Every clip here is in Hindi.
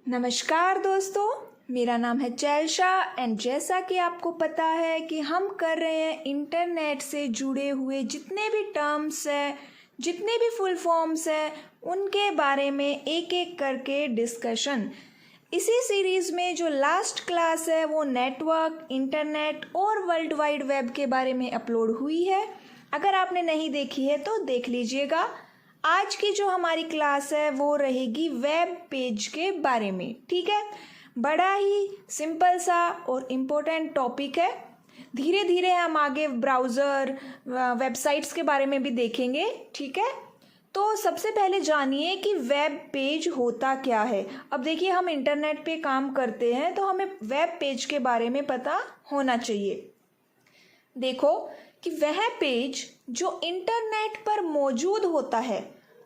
नमस्कार दोस्तों, मेरा नाम है चैलशा एंड जैसा कि आपको पता है कि हम कर रहे हैं इंटरनेट से जुड़े हुए जितने भी टर्म्स हैं, जितने भी फुल फॉर्म्स हैं, उनके बारे में एक एक करके डिस्कशन। इसी सीरीज़ में जो लास्ट क्लास है वो नेटवर्क, इंटरनेट और वर्ल्ड वाइड वेब के बारे में अपलोड हुई है। अगर आपने नहीं देखी है तो देख लीजिएगा। आज की जो हमारी क्लास है वो रहेगी वेब पेज के बारे में। ठीक है, बड़ा ही सिंपल सा और इम्पोर्टेंट टॉपिक है। धीरे धीरे हम आगे ब्राउज़र, वेबसाइट्स के बारे में भी देखेंगे। ठीक है, तो सबसे पहले जानिए कि वेब पेज होता क्या है। अब देखिए, हम इंटरनेट पे काम करते हैं तो हमें वेब पेज के बारे में पता होना चाहिए। देखो कि वह पेज जो इंटरनेट पर मौजूद होता है,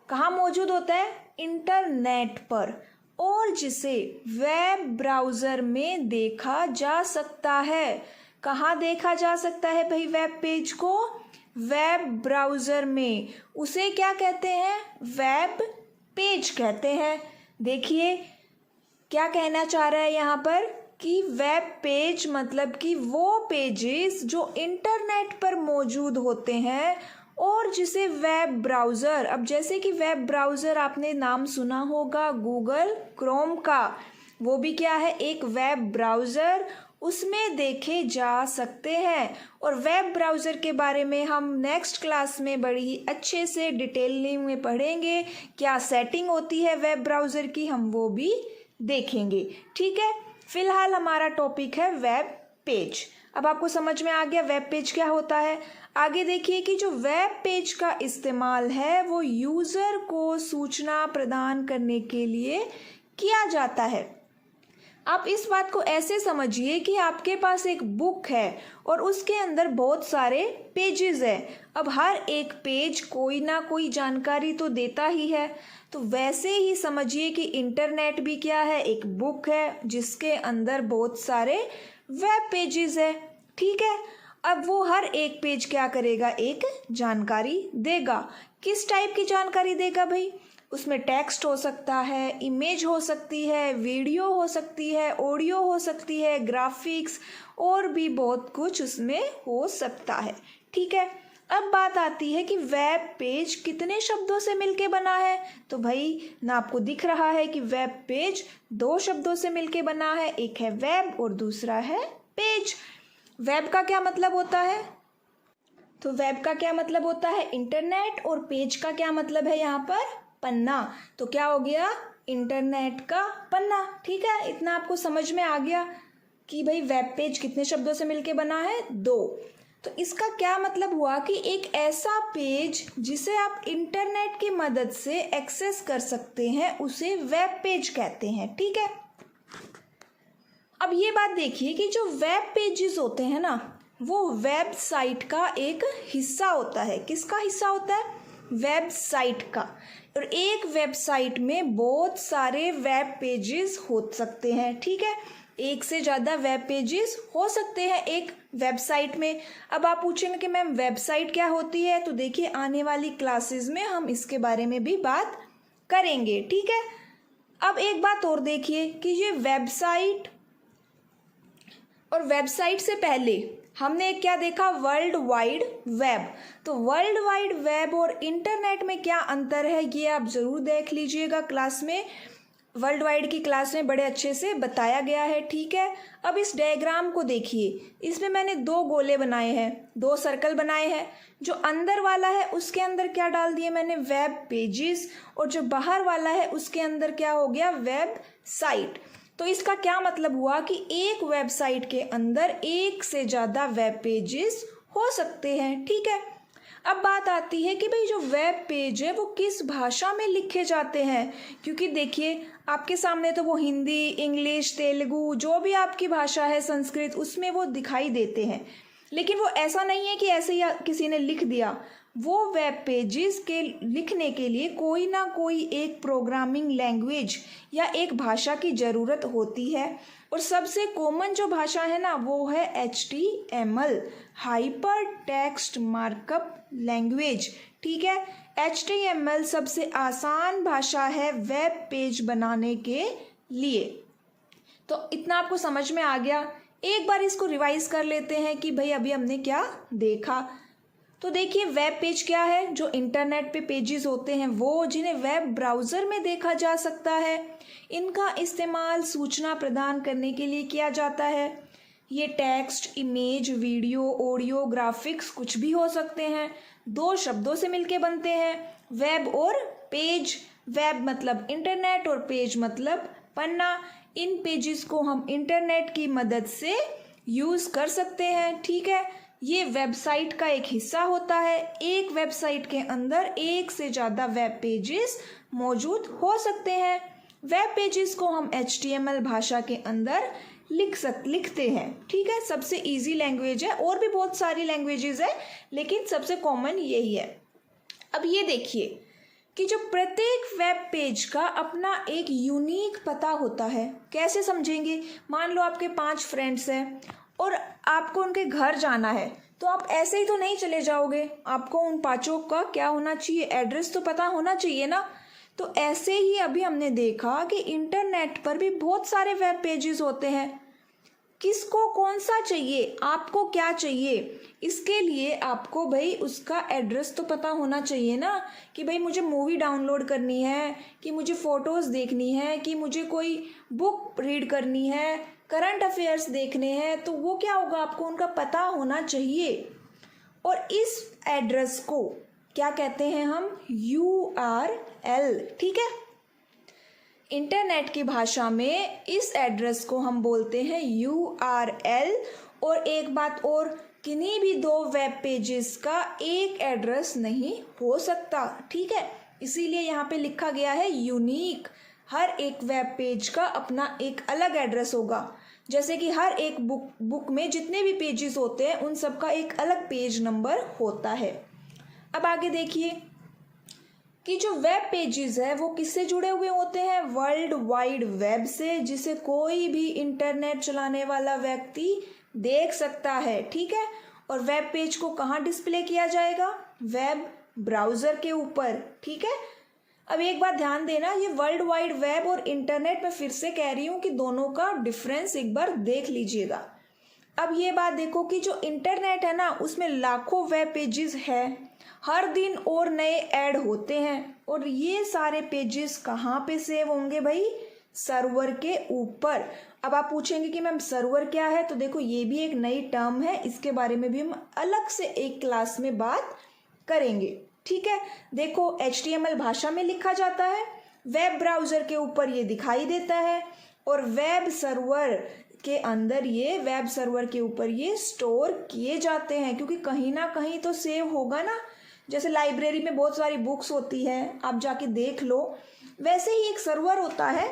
कहाँ मौजूद होता है? इंटरनेट पर, और जिसे वेब ब्राउज़र में देखा जा सकता है। कहाँ देखा जा सकता है भाई वेब पेज को? वेब ब्राउज़र में। उसे क्या कहते हैं? वेब पेज कहते हैं। देखिए क्या कहना चाह रहा है यहाँ पर कि वेब पेज मतलब कि वो पेजेस जो इंटरनेट पर मौजूद होते हैं और जिसे वेब ब्राउज़र, अब जैसे कि वेब ब्राउज़र आपने नाम सुना होगा गूगल क्रोम का, वो भी क्या है? एक वेब ब्राउज़र। उसमें देखे जा सकते हैं। और वेब ब्राउज़र के बारे में हम नेक्स्ट क्लास में बड़ी अच्छे से डिटेलिंग में पढ़ेंगे। क्या सेटिंग होती है वेब ब्राउज़र की, हम वो भी देखेंगे। ठीक है, फिलहाल हमारा टॉपिक है वेब पेज। अब आपको समझ में आ गया वेब पेज क्या होता है। आगे देखिए कि जो वेब पेज का इस्तेमाल है वो यूज़र को सूचना प्रदान करने के लिए किया जाता है। आप इस बात को ऐसे समझिए कि आपके पास एक बुक है और उसके अंदर बहुत सारे पेजेस हैं। अब हर एक पेज कोई ना कोई जानकारी तो देता ही है। तो वैसे ही समझिए कि इंटरनेट भी क्या है? एक बुक है जिसके अंदर बहुत सारे वेब पेजेस है। ठीक है, अब वो हर एक पेज क्या करेगा? एक जानकारी देगा। किस टाइप की जानकारी देगा भाई? उसमें टेक्स्ट हो सकता है, इमेज हो सकती है, वीडियो हो सकती है, ऑडियो हो सकती है, ग्राफिक्स और भी बहुत कुछ उसमें हो सकता है। ठीक है, अब बात आती है कि वेब पेज कितने शब्दों से मिलके बना है। तो भाई ना आपको दिख रहा है कि वेब पेज दो शब्दों से मिलके बना है, एक है वेब और दूसरा है पेज। वेब का क्या मतलब होता है? तो वेब का क्या मतलब होता है? इंटरनेट। और पेज का क्या मतलब है यहाँ पर? पन्ना। तो क्या हो गया? इंटरनेट का पन्ना। ठीक है, इतना आपको समझ में आ गया कि भाई वेब पेज कितने शब्दों से मिलके बना है? दो। तो इसका क्या मतलब हुआ कि एक ऐसा पेज जिसे आप इंटरनेट की मदद से एक्सेस कर सकते हैं उसे वेब पेज कहते हैं। ठीक है, अब ये बात देखिए कि जो वेब पेजेस होते हैं ना, वो वेबसाइट का एक हिस्सा होता है। किसका हिस्सा होता है? वेबसाइट का। और एक वेबसाइट में बहुत सारे वेब पेजेस हो सकते हैं। ठीक है, एक से ज़्यादा वेब पेजेस हो सकते हैं एक वेबसाइट में। अब आप पूछेंगे कि मैम वेबसाइट क्या होती है? तो देखिए आने वाली क्लासेस में हम इसके बारे में भी बात करेंगे। ठीक है, अब एक बात और देखिए कि ये वेबसाइट और वेबसाइट से पहले हमने क्या देखा? World wide web. तो वर्ल्ड वाइड वेब और इंटरनेट में क्या अंतर है ये आप ज़रूर देख लीजिएगा क्लास में। वर्ल्ड वाइड की क्लास में बड़े अच्छे से बताया गया है। ठीक है, अब इस डायग्राम को देखिए, इसमें मैंने दो गोले बनाए हैं, दो सर्कल बनाए हैं। जो अंदर वाला है उसके अंदर क्या डाल दिए मैंने? Web pages. और जो बाहर वाला है उसके अंदर क्या हो गया? Web site. तो इसका क्या मतलब हुआ कि एक वेबसाइट के अंदर एक से ज़्यादा वेब पेजेस हो सकते हैं। ठीक है, अब बात आती है कि भाई जो वेब पेज है वो किस भाषा में लिखे जाते हैं। क्योंकि देखिए आपके सामने तो वो हिंदी, इंग्लिश, तेलुगु, जो भी आपकी भाषा है, संस्कृत, उसमें वो दिखाई देते हैं। लेकिन वो ऐसा नहीं है कि ऐसे ही किसी ने लिख दिया। वो वेब पेजेस के लिखने के लिए कोई ना कोई एक प्रोग्रामिंग लैंग्वेज या एक भाषा की ज़रूरत होती है। और सबसे कॉमन जो भाषा है ना वो है HTML, hyper text markup language. ठीक है, HTML सबसे आसान भाषा है वेब पेज बनाने के लिए। तो इतना आपको समझ में आ गया। एक बार इसको रिवाइज कर लेते हैं कि भाई अभी हमने क्या देखा। तो देखिए वेब पेज क्या है, जो इंटरनेट पे पेजेस होते हैं वो जिन्हें वेब ब्राउज़र में देखा जा सकता है। इनका इस्तेमाल सूचना प्रदान करने के लिए किया जाता है। ये text, image, video, audio, graphics कुछ भी हो सकते हैं। दो शब्दों से मिलके बनते हैं, वेब और पेज। वेब मतलब इंटरनेट और पेज मतलब पन्ना। इन पेजेस को हम इंटरनेट की मदद से यूज़ कर सकते हैं। ठीक है, ये वेबसाइट का एक हिस्सा होता है। एक वेबसाइट के अंदर एक से ज़्यादा वेब पेजेस मौजूद हो सकते हैं। वेब पेजेस को हम HTML भाषा के अंदर लिखते हैं। ठीक है, सबसे इजी लैंग्वेज है, और भी बहुत सारी लैंग्वेजेस है लेकिन सबसे कॉमन यही है। अब ये देखिए कि जो प्रत्येक वेब पेज का अपना एक यूनिक पता होता है। कैसे समझेंगे? मान लो आपके 5 फ्रेंड्स हैं और आपको उनके घर जाना है, तो आप ऐसे ही तो नहीं चले जाओगे, आपको उन 5 का क्या होना चाहिए, एड्रेस तो पता होना चाहिए ना। तो ऐसे ही अभी हमने देखा कि इंटरनेट पर भी बहुत सारे वेब पेजेस होते हैं। किसको कौन सा चाहिए, आपको क्या चाहिए, इसके लिए आपको भाई उसका एड्रेस तो पता होना चाहिए ना। कि भाई मुझे मूवी डाउनलोड करनी है, कि मुझे फ़ोटोज़ देखनी है, कि मुझे कोई बुक रीड करनी है, करंट अफेयर्स देखने हैं, तो वो क्या होगा, आपको उनका पता होना चाहिए। और इस एड्रेस को क्या कहते हैं हम, URL। ठीक है, इंटरनेट की भाषा में इस एड्रेस को हम बोलते हैं URL। और एक बात और, किन्हीं भी 2 वेब पेजेस का एक एड्रेस नहीं हो सकता। ठीक है, इसीलिए यहाँ पे लिखा गया है यूनिक। हर एक वेब पेज का अपना एक अलग एड्रेस होगा। जैसे कि हर एक बुक में जितने भी पेजेस होते हैं उन सब का एक अलग पेज नंबर होता है। अब आगे देखिए कि जो वेब पेजेस है वो किससे जुड़े हुए होते हैं, वर्ल्ड वाइड वेब से, जिसे कोई भी इंटरनेट चलाने वाला व्यक्ति देख सकता है। ठीक है, और वेब पेज को कहाँ डिस्प्ले किया जाएगा, वेब ब्राउज़र के ऊपर। ठीक है, अब एक बात ध्यान देना, ये वर्ल्ड वाइड वेब और इंटरनेट, मैं फिर से कह रही हूँ कि दोनों का डिफरेंस एक बार देख लीजिएगा। अब ये बात देखो कि जो इंटरनेट है ना उसमें लाखों वेब पेजेस है, हर दिन और नए ऐड होते हैं। और ये सारे पेजेस कहाँ पे सेव होंगे भाई, सर्वर के ऊपर। अब आप पूछेंगे कि मैम सर्वर क्या है, तो देखो ये भी एक नई टर्म है, इसके बारे में भी हम अलग से एक क्लास में बात करेंगे। ठीक है, देखो HTML भाषा में लिखा जाता है, वेब ब्राउज़र के ऊपर ये दिखाई देता है, और वेब सर्वर के अंदर ये वेब सर्वर के ऊपर ये स्टोर किए जाते हैं, क्योंकि कहीं ना कहीं तो सेव होगा ना। जैसे लाइब्रेरी में बहुत सारी बुक्स होती हैं, आप जाके देख लो, वैसे ही एक सर्वर होता है,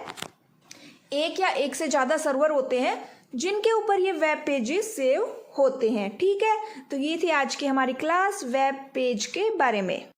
एक या एक से ज़्यादा सर्वर होते हैं जिनके ऊपर ये वेब पेजेस सेव होते हैं। ठीक है, तो ये थी आज की हमारी क्लास वेब पेज के बारे में।